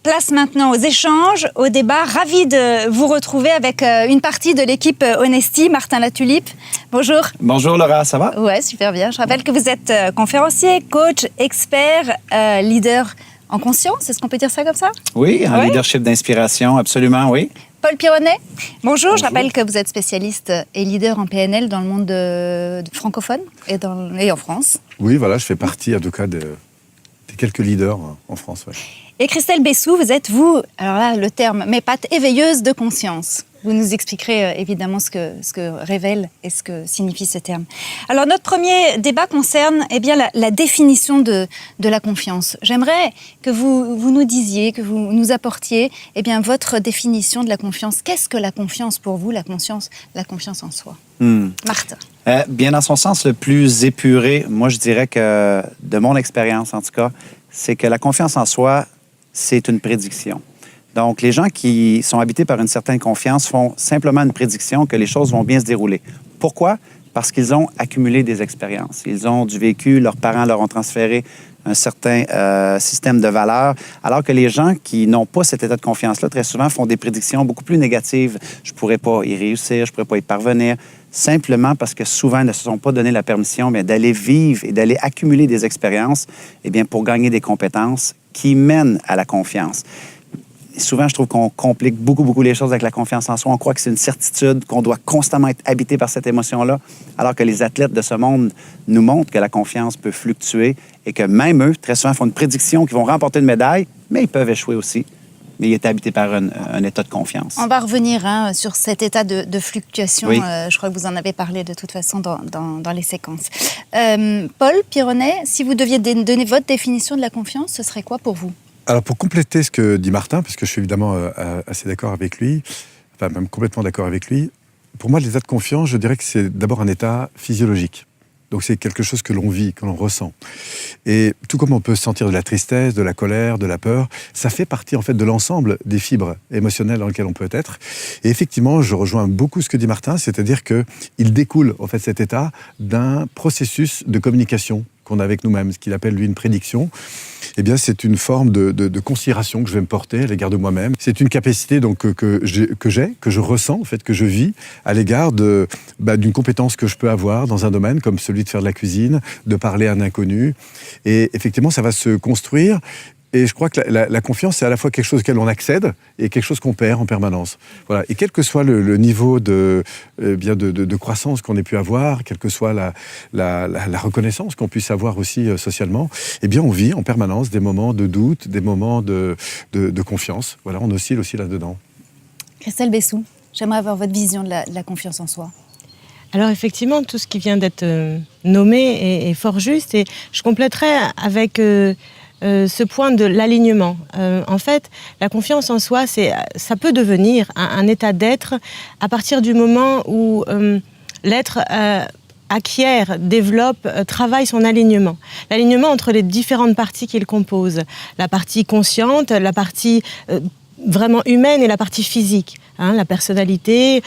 place maintenant aux échanges, au débat. Ravi de vous retrouver avec une partie de l'équipe Honesty. Martin Latulippe, bonjour. Bonjour Laura, ça va? Ouais, super bien. Je rappelle que vous êtes conférencier, coach, expert, leader en conscience. Est-ce qu'on peut dire ça comme ça? Oui, en leadership d'inspiration, absolument, oui. Paul Pironnet, bonjour. Je rappelle que vous êtes spécialiste et leader en PNL dans le monde de francophone et en France. Oui, voilà, je fais partie en tout cas des quelques leaders en France. Ouais. Et Christelle Bessou, vous êtes, alors là, le terme, mes pattes éveilleuses de conscience. Vous nous expliquerez évidemment ce que révèle et ce que signifie ce terme. Alors, notre premier débat concerne la définition de la confiance. J'aimerais que vous nous disiez, que vous nous apportiez votre définition de la confiance. Qu'est-ce que la confiance pour vous, la confiance en soi? Marthe. Bien, dans son sens le plus épuré, moi, je dirais que, de mon expérience en tout cas, c'est que la confiance en soi, c'est une prédiction. Donc, les gens qui sont habités par une certaine confiance font simplement une prédiction que les choses vont bien se dérouler. Pourquoi? Parce qu'ils ont accumulé des expériences. Ils ont du vécu, leurs parents leur ont transféré un certain système de valeurs, alors que les gens qui n'ont pas cet état de confiance-là, très souvent, font des prédictions beaucoup plus négatives. Je ne pourrais pas y réussir, je ne pourrais pas y parvenir, simplement parce que souvent, ils ne se sont pas donné la permission d'aller vivre et d'aller accumuler des expériences pour gagner des compétences qui mènent à la confiance. Souvent, je trouve qu'on complique beaucoup les choses avec la confiance en soi. On croit que c'est une certitude, qu'on doit constamment être habité par cette émotion-là, alors que les athlètes de ce monde nous montrent que la confiance peut fluctuer et que même eux, très souvent, font une prédiction qu'ils vont remporter une médaille, mais ils peuvent échouer aussi. Mais ils étaient habités par un état de confiance. On va revenir sur cet état de fluctuation. Oui. Je crois que vous en avez parlé de toute façon dans les séquences. Paul Pironnet, si vous deviez donner votre définition de la confiance, ce serait quoi pour vous? Alors, pour compléter ce que dit Martin, parce que je suis évidemment assez d'accord avec lui, enfin même complètement d'accord avec lui, pour moi, l'état de confiance, je dirais que c'est d'abord un état physiologique. Donc, c'est quelque chose que l'on vit, que l'on ressent. Et tout comme on peut sentir de la tristesse, de la colère, de la peur, ça fait partie, en fait, de l'ensemble des fibres émotionnelles dans lesquelles on peut être. Et effectivement, je rejoins beaucoup ce que dit Martin, c'est-à-dire qu'il découle, en fait, cet état d'un processus de communication qu'on a avec nous-mêmes, ce qu'il appelle, lui, une prédiction. Eh bien, c'est une forme de considération que je vais me porter à l'égard de moi-même. C'est une capacité donc, que je ressens, en fait, que je vis à l'égard d'une compétence que je peux avoir dans un domaine comme celui de faire de la cuisine, de parler à un inconnu. Et effectivement, ça va se construire. Et je crois que la confiance, c'est à la fois quelque chose auquel on accède et quelque chose qu'on perd en permanence. Voilà. Et quel que soit le niveau de croissance qu'on ait pu avoir, quelle que soit la reconnaissance qu'on puisse avoir aussi socialement, eh bien, on vit en permanence des moments de doute, des moments de confiance. Voilà, on oscille aussi là-dedans. Christelle Bessou, j'aimerais avoir votre vision de la confiance en soi. Alors effectivement, tout ce qui vient d'être nommé est fort juste. Et je compléterais avec... ce point de l'alignement. En fait, la confiance en soi, ça peut devenir un état d'être à partir du moment où l'être acquiert, développe, travaille son alignement. L'alignement entre les différentes parties qu'il compose. La partie consciente, la partie vraiment humaine et la partie physique. La personnalité,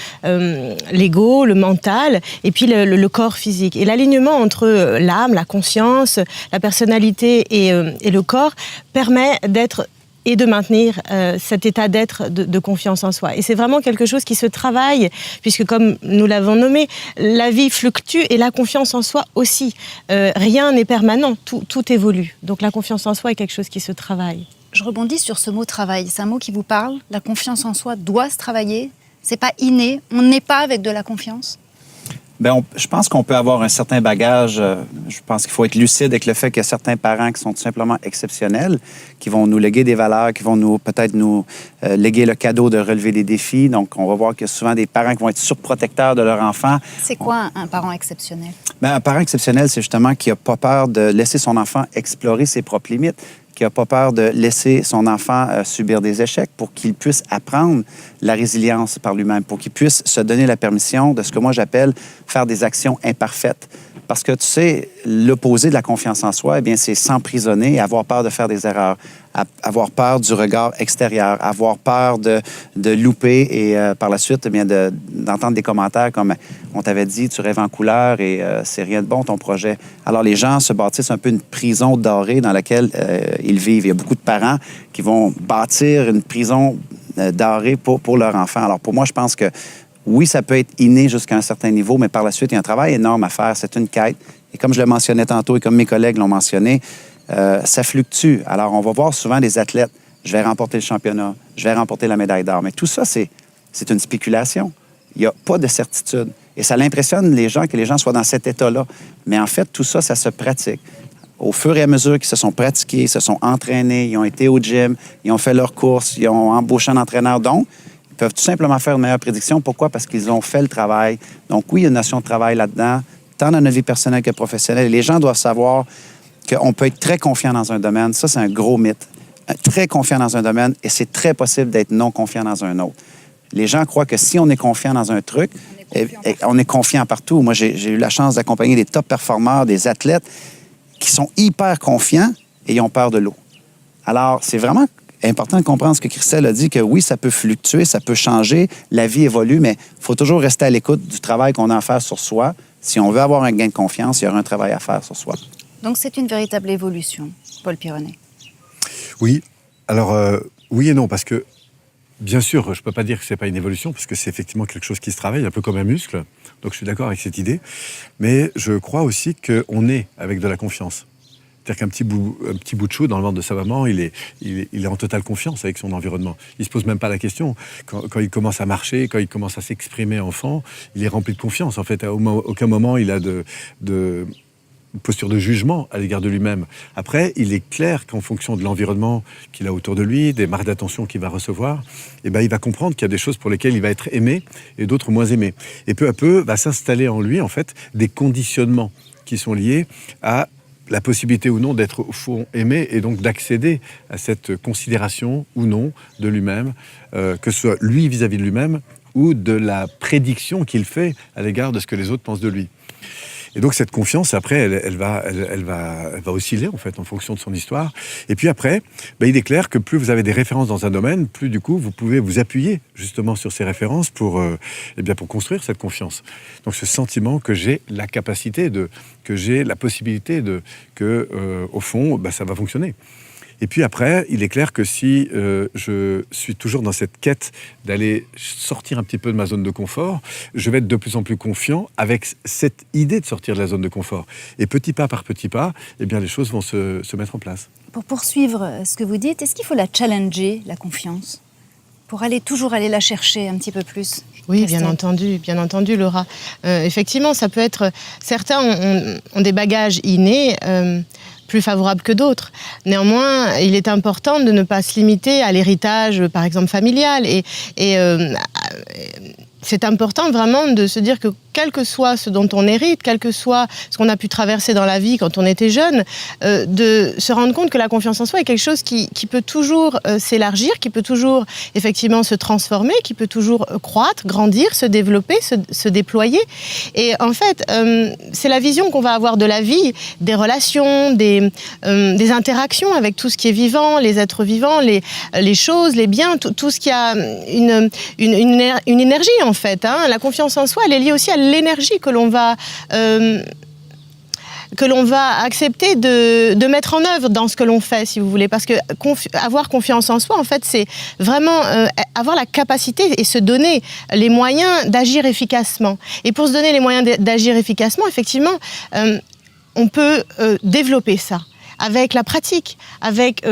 l'ego, le mental, et puis le corps physique. Et l'alignement entre l'âme, la conscience, la personnalité et le corps permet d'être et de maintenir cet état d'être de confiance en soi. Et c'est vraiment quelque chose qui se travaille, puisque comme nous l'avons nommé, la vie fluctue et la confiance en soi aussi. Rien n'est permanent, tout évolue. Donc la confiance en soi est quelque chose qui se travaille. Je rebondis sur ce mot travail. C'est un mot qui vous parle. La confiance en soi doit se travailler. C'est pas inné. On n'est pas avec de la confiance. Je pense qu'on peut avoir un certain bagage. Je pense qu'il faut être lucide avec le fait qu'il y a certains parents qui sont tout simplement exceptionnels, qui vont nous léguer des valeurs, qui vont peut-être nous léguer le cadeau de relever des défis. Donc, on va voir qu'il y a souvent des parents qui vont être surprotecteurs de leur enfant. C'est quoi un parent exceptionnel? Un parent exceptionnel, c'est justement qui n'a pas peur de laisser son enfant explorer ses propres limites, qui n'a pas peur de laisser son enfant subir des échecs pour qu'il puisse apprendre la résilience par lui-même, pour qu'il puisse se donner la permission de ce que moi j'appelle faire des actions imparfaites. parce que, tu sais, l'opposé de la confiance en soi, eh bien, c'est s'emprisonner et avoir peur de faire des erreurs, avoir peur du regard extérieur, avoir peur de louper et par la suite, eh bien, d'entendre des commentaires comme « on t'avait dit, tu rêves en couleur et c'est rien de bon ton projet ». Alors, les gens se bâtissent un peu une prison dorée dans laquelle ils vivent. Il y a beaucoup de parents qui vont bâtir une prison dorée pour leur enfant. Alors, pour moi, je pense que oui, ça peut être inné jusqu'à un certain niveau, mais par la suite, il y a un travail énorme à faire. C'est une quête. Et comme je le mentionnais tantôt et comme mes collègues l'ont mentionné, ça fluctue. Alors, on va voir souvent des athlètes, je vais remporter le championnat, je vais remporter la médaille d'or. Mais tout ça, c'est une spéculation. Il n'y a pas de certitude. Et ça l'impressionne les gens que les gens soient dans cet état-là. Mais en fait, tout ça, ça se pratique. Au fur et à mesure qu'ils se sont pratiqués, se sont entraînés, ils ont été au gym, ils ont fait leurs courses, ils ont embauché un entraîneur. Donc, ils peuvent tout simplement faire une meilleure prédiction. Pourquoi? Parce qu'ils ont fait le travail. Donc, oui, il y a une notion de travail là-dedans, tant dans notre vie personnelle que professionnelle. Et les gens doivent savoir qu'on peut être très confiant dans un domaine. Ça, c'est un gros mythe. Très confiant dans un domaine et c'est très possible d'être non confiant dans un autre. Les gens croient que si on est confiant dans un truc, on est confiant partout. Moi, j'ai eu la chance d'accompagner des top performeurs, des athlètes qui sont hyper confiants et ils ont peur de l'eau. Alors, c'est vraiment important de comprendre ce que Christelle a dit, que oui, ça peut fluctuer, ça peut changer, la vie évolue, mais il faut toujours rester à l'écoute du travail qu'on a à faire sur soi. Si on veut avoir un gain de confiance, il y aura un travail à faire sur soi. Donc, c'est une véritable évolution, Paul Pironnet. Oui, alors oui et non, parce que bien sûr, je ne peux pas dire que ce n'est pas une évolution, parce que c'est effectivement quelque chose qui se travaille, un peu comme un muscle, donc je suis d'accord avec cette idée, mais je crois aussi qu'on est avec de la confiance. C'est-à-dire qu'un petit bout de chou dans le ventre de sa maman, il est en totale confiance avec son environnement. Il ne se pose même pas la question. Quand il commence à marcher, quand il commence à s'exprimer enfant, il est rempli de confiance. En fait, à aucun moment il a de posture de jugement à l'égard de lui-même. Après, il est clair qu'en fonction de l'environnement qu'il a autour de lui, des marques d'attention qu'il va recevoir, eh ben, il va comprendre qu'il y a des choses pour lesquelles il va être aimé et d'autres moins aimé. Et peu à peu, va s'installer en lui, en fait, des conditionnements qui sont liés à la possibilité ou non d'être au fond aimé et donc d'accéder à cette considération ou non de lui-même, que ce soit lui vis-à-vis de lui-même ou de la prédiction qu'il fait à l'égard de ce que les autres pensent de lui. Et donc cette confiance, après, elle va osciller en fait en fonction de son histoire. Et puis après, il est clair que plus vous avez des références dans un domaine, plus du coup vous pouvez vous appuyer justement sur ces références pour construire cette confiance. Donc ce sentiment que j'ai la capacité que j'ai la possibilité au fond, ça va fonctionner. Et puis après, il est clair que si je suis toujours dans cette quête d'aller sortir un petit peu de ma zone de confort, je vais être de plus en plus confiant avec cette idée de sortir de la zone de confort. Et petit pas par petit pas, eh bien, les choses vont se mettre en place. Pour poursuivre ce que vous dites, est-ce qu'il faut la challenger, la confiance, pour toujours aller la chercher un petit peu plus? Oui, bien entendu, Laura. Effectivement, ça peut être... Certains ont des bagages innés plus favorables que d'autres. Néanmoins, il est important de ne pas se limiter à l'héritage, par exemple, familial. Et c'est important vraiment de se dire que quel que soit ce dont on hérite, quel que soit ce qu'on a pu traverser dans la vie quand on était jeune, de se rendre compte que la confiance en soi est quelque chose qui peut toujours s'élargir, qui peut toujours effectivement se transformer, qui peut toujours croître, grandir, se développer, se déployer. Et en fait, c'est la vision qu'on va avoir de la vie, des relations, des interactions avec tout ce qui est vivant, les êtres vivants, les choses, les biens, tout ce qui a une énergie en fait. Hein. La confiance en soi, elle est liée aussi à l'énergie que l'on va accepter de mettre en œuvre dans ce que l'on fait, si vous voulez. Parce que avoir confiance en soi, en fait, c'est vraiment avoir la capacité et se donner les moyens d'agir efficacement. Et pour se donner les moyens d'agir efficacement, effectivement, on peut développer ça avec la pratique, avec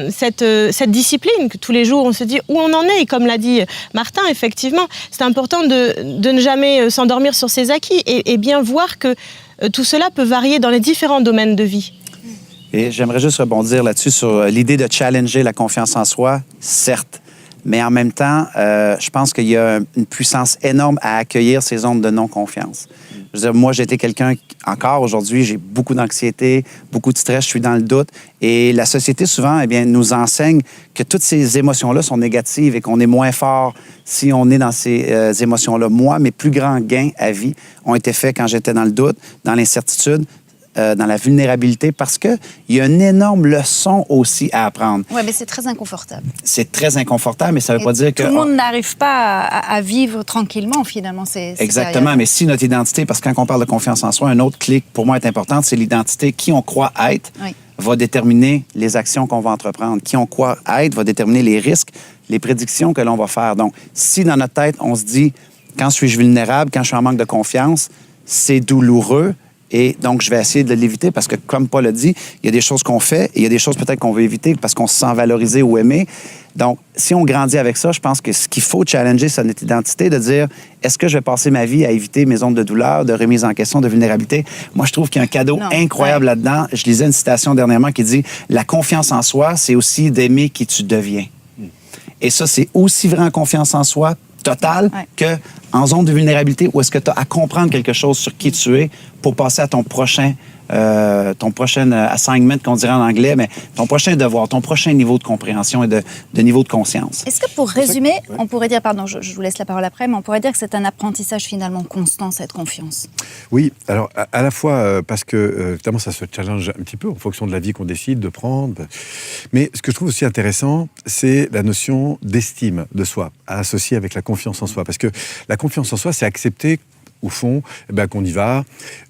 cette discipline que tous les jours on se dit où on en est. Et comme l'a dit Martin, effectivement, c'est important de ne jamais s'endormir sur ses acquis et bien voir que tout cela peut varier dans les différents domaines de vie. Et j'aimerais juste rebondir là-dessus sur l'idée de challenger la confiance en soi, certes. mais en même temps, je pense qu'il y a une puissance énorme à accueillir ces zones de non-confiance. Je veux dire, moi, j'ai été quelqu'un, encore aujourd'hui, j'ai beaucoup d'anxiété, beaucoup de stress, je suis dans le doute. Et la société, souvent, eh bien, nous enseigne que toutes ces émotions-là sont négatives et qu'on est moins fort si on est dans ces émotions-là. Moi, mes plus grands gains à vie ont été faits quand j'étais dans le doute, dans l'incertitude, dans la vulnérabilité, parce qu'il y a une énorme leçon aussi à apprendre. Oui, mais c'est très inconfortable. C'est très inconfortable, mais ça ne veut pas dire que... Tout le monde n'arrive pas à vivre tranquillement, finalement. Exactement, mais si notre identité, parce que quand on parle de confiance en soi, un autre clé pour moi est importante, c'est l'identité. Qui on croit être va déterminer les actions qu'on va entreprendre. Qui on croit être va déterminer les risques, les prédictions que l'on va faire. Donc, si dans notre tête, on se dit, quand suis-je vulnérable, quand je suis en manque de confiance, c'est douloureux, et donc, je vais essayer de l'éviter parce que, comme Paul a dit, il y a des choses qu'on fait et il y a des choses peut-être qu'on veut éviter parce qu'on se sent valorisé ou aimé. Donc, si on grandit avec ça, je pense que ce qu'il faut challenger, c'est notre identité, de dire, est-ce que je vais passer ma vie à éviter mes zones de douleur, de remise en question, de vulnérabilité? Moi, je trouve qu'il y a un cadeau incroyable là-dedans. Je lisais une citation dernièrement qui dit, la confiance en soi, c'est aussi d'aimer qui tu deviens. Et ça, c'est aussi vrai en confiance en soi totale que en zone de vulnérabilité où est-ce que tu as à comprendre quelque chose sur qui tu es pour passer à ton prochain assignment, qu'on dirait en anglais, mais ton prochain devoir, ton prochain niveau de compréhension et de niveau de conscience. Est-ce que pour résumer, on pourrait dire, pardon, je vous laisse la parole après, mais on pourrait dire que c'est un apprentissage finalement constant, cette confiance? Oui, alors à la fois parce que évidemment ça se challenge un petit peu en fonction de la vie qu'on décide de prendre, mais ce que je trouve aussi intéressant, c'est la notion d'estime de soi, à associer avec la confiance en soi, parce que la confiance en soi, c'est accepter au fond qu'on y va,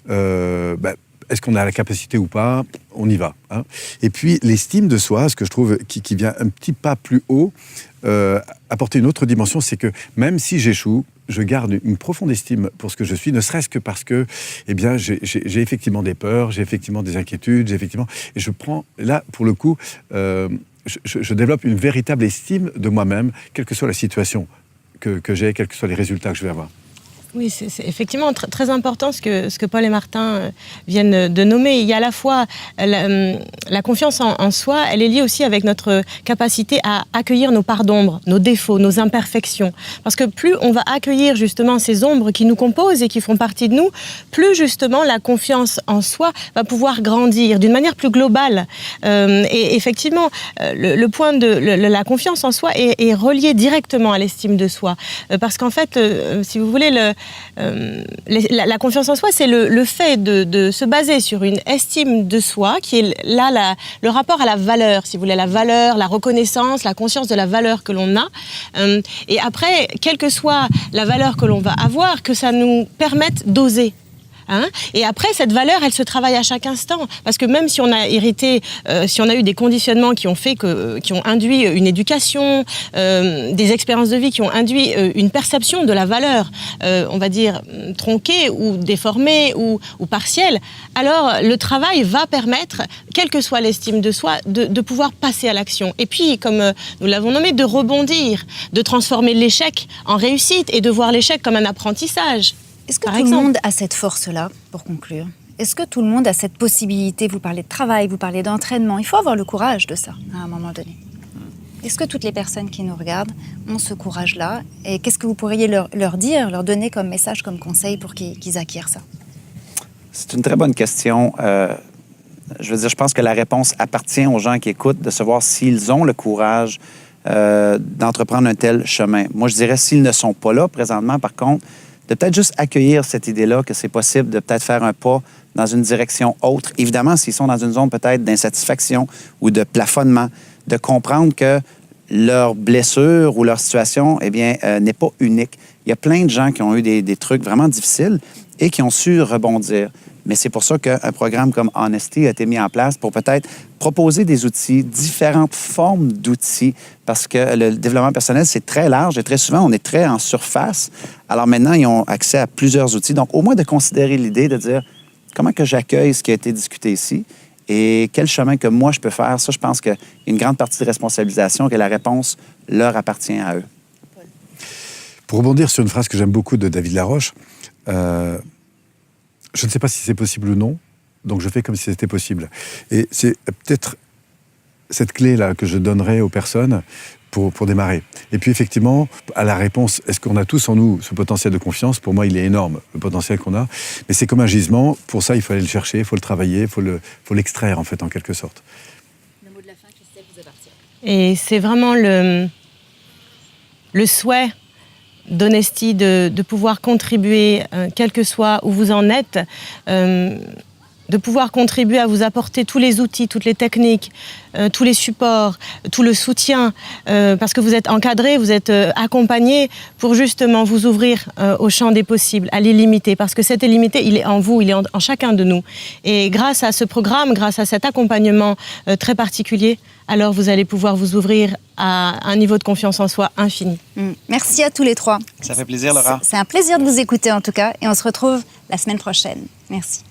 est-ce qu'on a la capacité ou pas? On y va. Hein. Et puis, l'estime de soi, ce que je trouve qui vient un petit pas plus haut, apporter une autre dimension, c'est que même si j'échoue, je garde une profonde estime pour ce que je suis, ne serait-ce que parce que, j'ai effectivement des peurs, j'ai effectivement des inquiétudes, et je prends, là, pour le coup, je développe une véritable estime de moi-même, quelle que soit la situation que j'ai, quels que soient les résultats que je vais avoir. Oui, c'est effectivement très important ce que Paul et Martin viennent de nommer. Il y a à la fois la confiance en soi, elle est liée aussi avec notre capacité à accueillir nos parts d'ombre, nos défauts, nos imperfections. Parce que plus on va accueillir justement ces ombres qui nous composent et qui font partie de nous, plus justement la confiance en soi va pouvoir grandir d'une manière plus globale. Et effectivement, le point de la confiance en soi est relié directement à l'estime de soi. Parce qu'en fait, si vous voulez, la confiance en soi, c'est le fait de se baser sur une estime de soi qui est là le rapport à la valeur, si vous voulez, la valeur, la reconnaissance, la conscience de la valeur que l'on a. Et après, quelle que soit la valeur que l'on va avoir, que ça nous permette d'oser. Hein? Et après, cette valeur, elle se travaille à chaque instant. Parce que même si on a hérité, si on a eu des conditionnements qui ont induit une éducation, des expériences de vie qui ont induit une perception de la valeur, on va dire, tronquée ou déformée ou partielle, alors le travail va permettre, quelle que soit l'estime de soi, de pouvoir passer à l'action. Et puis, comme nous l'avons nommé, de rebondir, de transformer l'échec en réussite et de voir l'échec comme un apprentissage. Est-ce que tout le monde a cette force-là, pour conclure? Est-ce que tout le monde a cette possibilité? Vous parlez de travail, vous parlez d'entraînement. Il faut avoir le courage de ça, à un moment donné. Est-ce que toutes les personnes qui nous regardent ont ce courage-là? Et qu'est-ce que vous pourriez leur dire, leur donner comme message, comme conseil pour qu'ils acquièrent ça? C'est une très bonne question. Je pense que la réponse appartient aux gens qui écoutent de savoir s'ils ont le courage d'entreprendre un tel chemin. Moi, je dirais s'ils ne sont pas là présentement, par contre, de peut-être juste accueillir cette idée-là que c'est possible de peut-être faire un pas dans une direction autre. Évidemment, s'ils sont dans une zone peut-être d'insatisfaction ou de plafonnement, de comprendre que leur blessure ou leur situation, n'est pas unique. Il y a plein de gens qui ont eu des trucs vraiment difficiles et qui ont su rebondir. Mais c'est pour ça qu'un programme comme Honesty a été mis en place pour peut-être proposer des outils, différentes formes d'outils, parce que le développement personnel, c'est très large et très souvent, on est très en surface. Alors maintenant, ils ont accès à plusieurs outils. Donc, au moins de considérer l'idée de dire comment que j'accueille ce qui a été discuté ici et quel chemin que moi, je peux faire. Ça, je pense qu'il y a une grande partie de responsabilisation, que la réponse leur appartient à eux. Pour rebondir sur une phrase que j'aime beaucoup de David Laroche, je ne sais pas si c'est possible ou non, donc je fais comme si c'était possible. Et c'est peut-être cette clé-là que je donnerais aux personnes pour démarrer. Et puis effectivement, à la réponse, est-ce qu'on a tous en nous ce potentiel de confiance? Pour moi, il est énorme, le potentiel qu'on a. Mais c'est comme un gisement. Pour ça, il faut aller le chercher, il faut le travailler, il faut l'extraire, en fait, en quelque sorte. Le mot de la fin, Christelle, vous appartient. Et c'est vraiment le souhait d'Honesty de pouvoir contribuer, quel que soit où vous en êtes, de pouvoir contribuer à vous apporter tous les outils, toutes les techniques, tous les supports, tout le soutien, parce que vous êtes encadré, vous êtes accompagné pour justement vous ouvrir au champ des possibles, à l'illimité, parce que cet illimité, il est en vous, il est en chacun de nous. Et grâce à ce programme, grâce à cet accompagnement très particulier, alors vous allez pouvoir vous ouvrir à un niveau de confiance en soi infini. Merci à tous les trois. Ça fait plaisir, Laura. C'est un plaisir de vous écouter en tout cas, et on se retrouve la semaine prochaine. Merci.